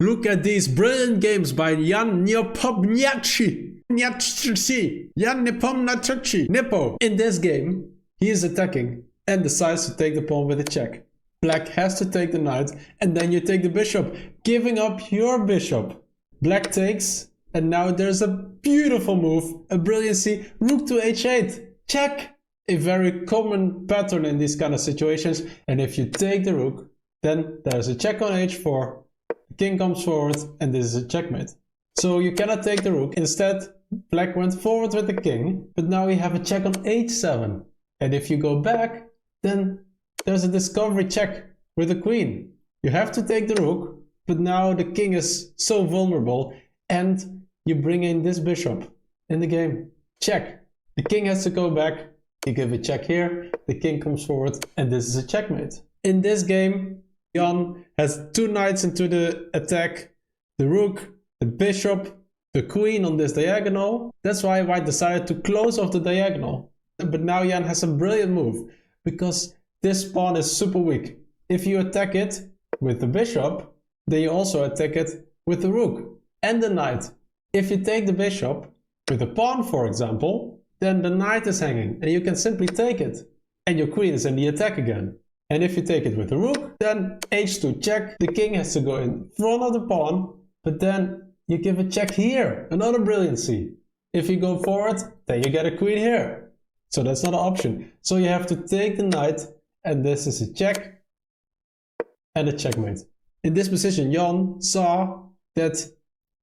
Look at these brilliant games by Ian Nepomniachtchi. Ian Nepomniachtchi. Nepo. In this game, he is attacking and decides to take the pawn with a check. Black has to take the knight and then you take the bishop, giving up your bishop. Black takes and now there's a beautiful move, a brilliancy, rook to h8. Check! A very common pattern in these kind of situations. And if you take the rook, then there's a check on h4. The king comes forward and this is a checkmate. So you cannot take the rook. Instead, black went forward with the king, but now we have a check on h7. And if you go back, then there's a discovery check with the queen. You have to take the rook, but now the king is so vulnerable and you bring in this bishop in the game. Check. The king has to go back. You give a check here, the king comes forward and this is a checkmate. In this game, Jan has two knights into the attack, the rook, the bishop, the queen on this diagonal. That's why white decided to close off the diagonal. But now Jan has a brilliant move because this pawn is super weak. If you attack it with the bishop, then you also attack it with the rook and the knight. If you take the bishop with the pawn, for example, then the knight is hanging and you can simply take it and your queen is in the attack again. And if you take it with the rook, then h2 check, the king has to go in front of the pawn, but then you give a check here, another brilliancy. If you go forward, then you get a queen here. So that's not an option. So you have to take the knight and this is a check and a checkmate. In this position, Jan saw that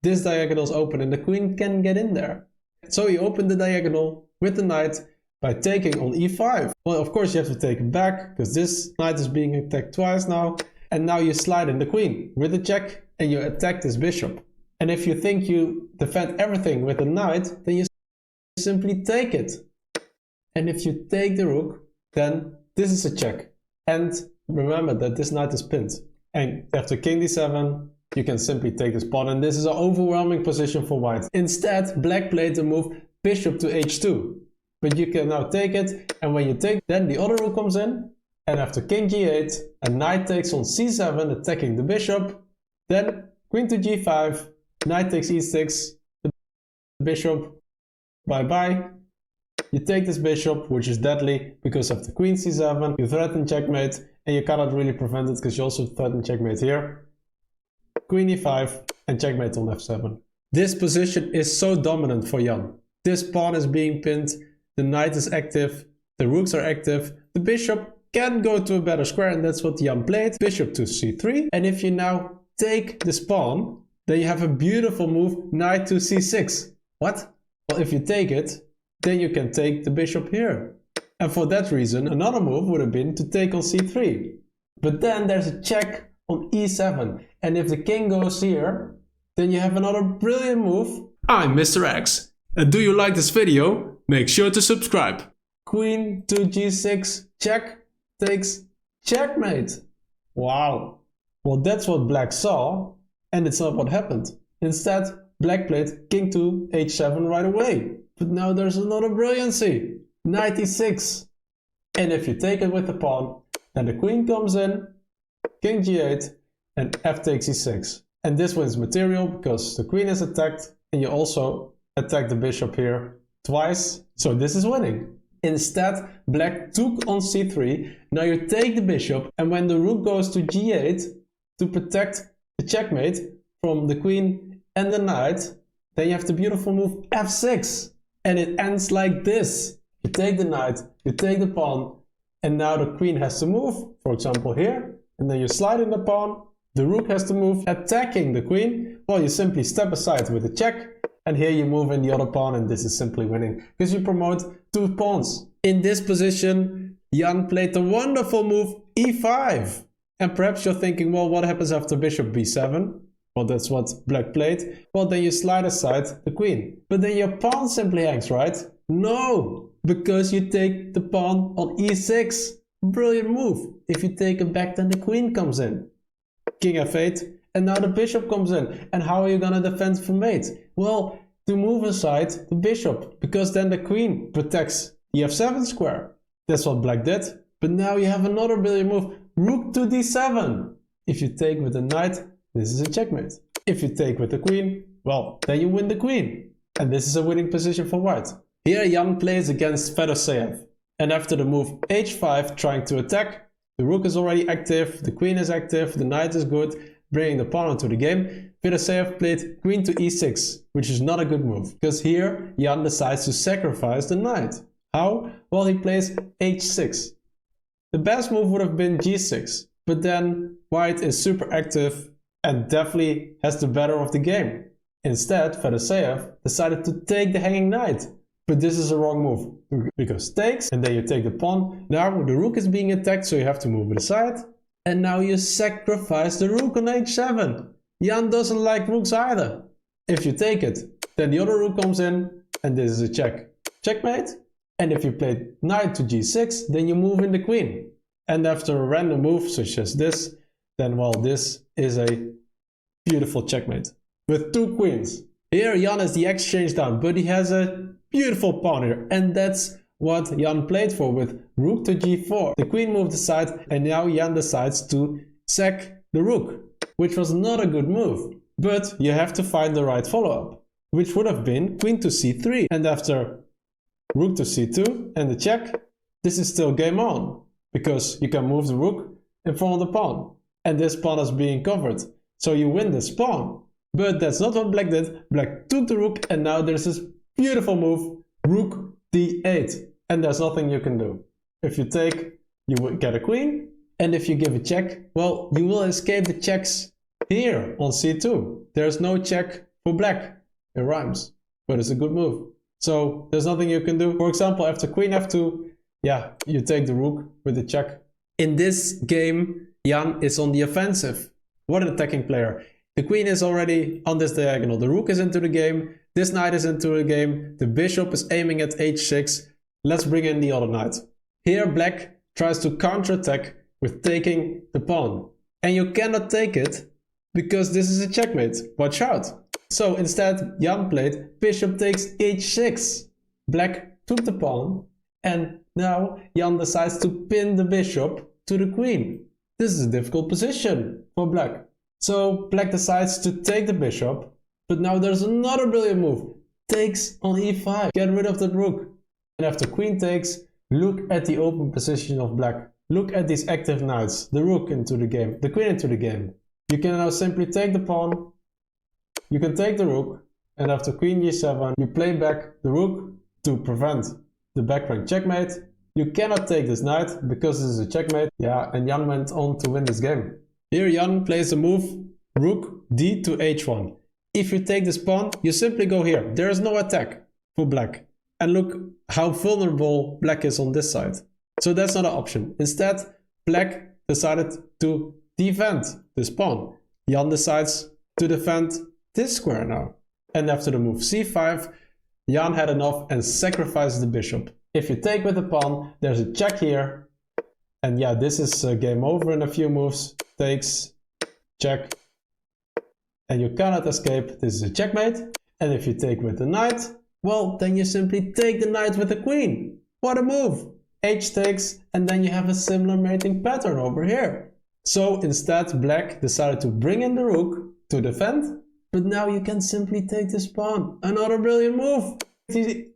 this diagonal is open and the queen can get in there. So he opened the diagonal with the knight by taking on e5. Well, of course you have to take it back because this knight is being attacked twice now. And now you slide in the queen with a check and you attack this bishop. And if you think you defend everything with the knight, then you simply take it. And if you take the rook, then this is a check. And remember that this knight is pinned. And after king d7, you can simply take this pawn, and this is an overwhelming position for white. Instead, black played the move bishop to h2. But you can now take it, and when you take, then the other rook comes in, and after king g8, a knight takes on c7, attacking the bishop. Then queen to g5, knight takes e6, the bishop, bye-bye. You take this bishop, which is deadly because of the queen c7, you threaten checkmate, and you cannot really prevent it because you also threaten checkmate here. Queen e5 and checkmate on f7. This position is so dominant for Jan. This pawn is being pinned, the knight is active, the rooks are active, the bishop can go to a better square and that's what Jan played. Bishop to c3, and if you now take this pawn, then you have a beautiful move, knight to c6. What? Well, if you take it, then you can take the bishop here. And for that reason, another move would have been to take on c3. But then there's a check on e7, and if the king goes here, then you have another brilliant move. I'm Mr. X, and do you like this video? Make sure to subscribe. Queen to g6, check, takes checkmate. Wow. Well, that's what black saw, and it's not what happened. Instead, black played king to h7 right away. But now there's another brilliancy, knight e6. And if you take it with the pawn, then the queen comes in, king g8 and f takes e6. And this wins material because the queen is attacked and you also attack the bishop here twice. So this is winning. Instead, black took on c3. Now you take the bishop, and when the rook goes to g8 to protect the checkmate from the queen and the knight, then you have the beautiful move f6. And it ends like this. You take the knight, you take the pawn, and now the queen has to move, for example here. And then you slide in the pawn, the rook has to move, attacking the queen. Well, you simply step aside with a check, and here you move in the other pawn, and this is simply winning, because you promote two pawns. In this position, Jan played the wonderful move e5. And perhaps you're thinking, well, what happens after bishop b7? Well, that's what black played. Well, then you slide aside the queen. But then your pawn simply hangs, right? No, because you take the pawn on e6. Brilliant move. If you take it back, then the queen comes in. King f8, and now the bishop comes in. And how are you gonna defend for mate? Well, to move aside the bishop, because then the queen protects the f7 square. That's what black did. But now you have another brilliant move, rook to d7. If you take with the knight, this is a checkmate. If you take with the queen, well, then you win the queen. And this is a winning position for white. Here Jan plays against Fedoseev. And after the move h5 trying to attack, the rook is already active, the queen is active, the knight is good, bringing the pawn into the game. Fedoseev played queen to e6, which is not a good move, because here Jan decides to sacrifice the knight. How? Well, he plays h6. The best move would have been g6, but then white is super active and definitely has the better of the game. Instead, Fedoseev decided to take the hanging knight. But this is a wrong move, because takes, and then you take the pawn. Now the rook is being attacked, so you have to move it aside. And now you sacrifice the rook on h7. Jan doesn't like rooks either. If you take it, then the other rook comes in, and this is a check. Checkmate. And if you play knight to g6, then you move in the queen. And after a random move, such as this, then well, this is a beautiful checkmate. With two queens. Here Jan has the exchange down, but he has a beautiful pawn here, and that's what Jan played for with rook to g4. The queen moved aside, and now Jan decides to sack the rook, which was not a good move. But you have to find the right follow-up, which would have been queen to c3. And after rook to c2 and the check, this is still game on, because you can move the rook in front of the pawn, and this pawn is being covered, so you win this pawn. But that's not what black did. Black took the rook, and now there's this beautiful move, rook d8, and there's nothing you can do. If you take, you will get a queen, and if you give a check, well, you will escape the checks here on c2. There's no check for black. It rhymes, but it's a good move. So there's nothing you can do. For example, after queen f2, yeah, you take the rook with the check. In this game, Jan is on the offensive. What an attacking player. The queen is already on this diagonal, the rook is into the game, this knight is into the game, the bishop is aiming at h6, let's bring in the other knight. Here black tries to counterattack with taking the pawn. And you cannot take it, because this is a checkmate, watch out. So instead Jan played bishop takes h6. Black took the pawn, and now Jan decides to pin the bishop to the queen. This is a difficult position for black. So black decides to take the bishop, but now there's another brilliant move. Takes on e5, get rid of that rook. And after queen takes, look at the open position of black. Look at these active knights, the rook into the game, the queen into the game. You can now simply take the pawn, you can take the rook, and after queen g7, you play back the rook to prevent the back rank checkmate. You cannot take this knight, because this is a checkmate. Yeah, and Jan went on to win this game. Here Jan plays the move rook d to h1. If you take this pawn, you simply go here. There is no attack for black. And look how vulnerable black is on this side. So that's not an option. Instead, black decided to defend this pawn. Jan decides to defend this square now. And after the move c5, Jan had enough and sacrificed the bishop. If you take with the pawn, there's a check here. And yeah, this is game over in a few moves. Takes, check, and you cannot escape. This is a checkmate. And if you take with the knight, well, then you simply take the knight with the queen. What a move! H takes, and then you have a similar mating pattern over here. So instead, black decided to bring in the rook to defend, but now you can simply take this pawn. Another brilliant move! The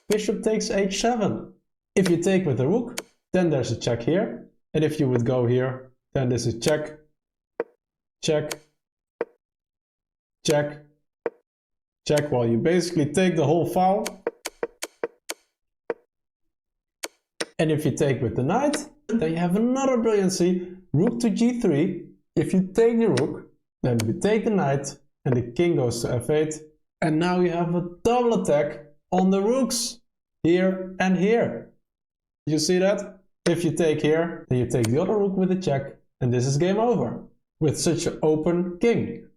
bishop takes h7. If you take with the rook, then there's a check here. And if you would go here, then this is check, check, check, check. Well, you basically take the whole file. And if you take with the knight, then you have another brilliancy, rook to g3. If you take the rook, then we take the knight, and the king goes to f8. And now you have a double attack on the rooks, here and here. You see that? If you take here, then you take the other rook with a check, and this is game over, with such an open king.